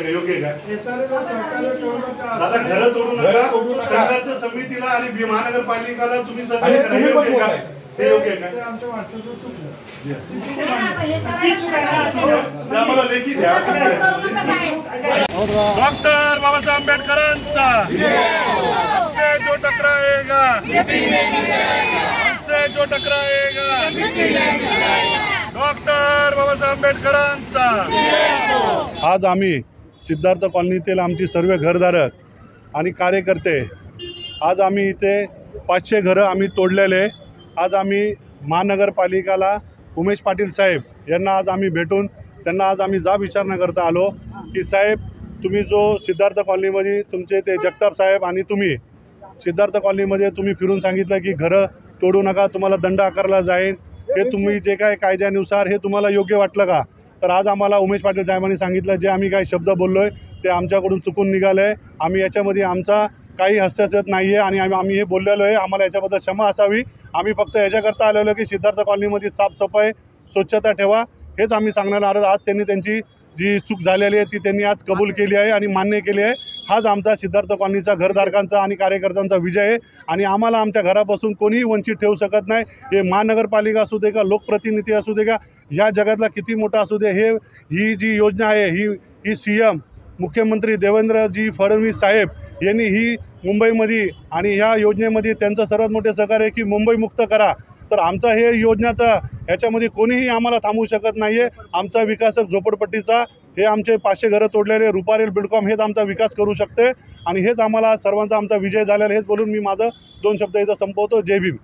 का? योग्य आहे का? दादा घर तोडू नका, संघर्ष समितीला आणि महानगरपालिकेला तुम्ही सहकार्य करा, योग्य आहे का? ते योग्य आहे का? आम्हाला लेखी द्या. डॉक्टर बाबासाहेब आंबेडकरांचा हमसे जो टकराएगा, हमसे जो टकराएगा, डॉक्टर बाबासाहेब आंबेडकरांचा. आज आम्ही सिद्धार्थ कॉलनीतील आमची सर्व घरधारक आणि कार्यकर्ते आज आम्ही इथे 500 घरं आम्ही तोडलेले. आज आम्ही महानगरपालिकेला उमेश पाटील साहेब यांना आज आम्ही भेटून त्यांना आज आम्ही जाब विचारणा करता आलो की साहेब, तुम्ही जो सिद्धार्थ कॉलनीमध्ये तुमचे ते जगताप साहेब आणि तुम्ही सिद्धार्थ कॉलनीमध्ये तुम्ही फिरून सांगितलं की घरं तोडू नका, तुम्हाला दंड आकारला जाईल, हे तुम्ही जे काय कायद्यानुसार हे तुम्हाला योग्य वाटलं का? तर आज आम्हाला उमेश पाटील साहेबांनी सांगितलं जे आम्ही काही शब्द बोललो आहे ते आमच्याकडून चुकून निघालं आहे. आम्ही याच्यामध्ये आमचा काही हस्तक्षेप नाही आहे आणि आम्ही हे बोललेलो आहे. आम्हाला याच्याबद्दल क्षमा असावी. आम्ही फक्त याच्याकरता आलेलो की सिद्धार्थ कॉलनीमध्ये साफसफाई स्वच्छता ठेवा, हेच आम्ही सांगणार आहोत. आज त्यांनी त्यांची जी चूक झालेली आहे ती त्यांनी आज कबूल केली आहे आणि मान्य केली आहे. हाच आमचा सिद्धार्थ कॉलनीचा घरधारकांचा आणि कार्यकर्त्यांचा विजय आहे आणि आम्हाला आमच्या घरापासून कोणीही वंचित ठेवू शकत नाही. हे महानगरपालिका असू दे का, लोकप्रतिनिधी असू दे का, ह्या जगातला किती मोठा असू दे, ही जी योजना आहे ही CM मुख्यमंत्री देवेंद्रजी फडणवीस साहेब यांनी ही मुंबईमध्ये आणि ह्या योजनेमध्ये त्यांचं सर्वात मोठे सहकार्य आहे की मुंबई मुक्त करा. तर आमचा हे योजनेचा ह्याच्यामध्ये कोणीही आम्हाला थांबवू शकत नाही आहे. आमचा विकासक झोपडपट्टीचा हे आमचे 500 घरं तोडलेले रुपारेल बिल्डकॉम हेच आमचा विकास करू शकते आणि हेच आम्हाला सर्वांचा आमचा विजय झालेला. हेच बोलून मी माझं 2 शब्द इथं संपवतो. जय भीम.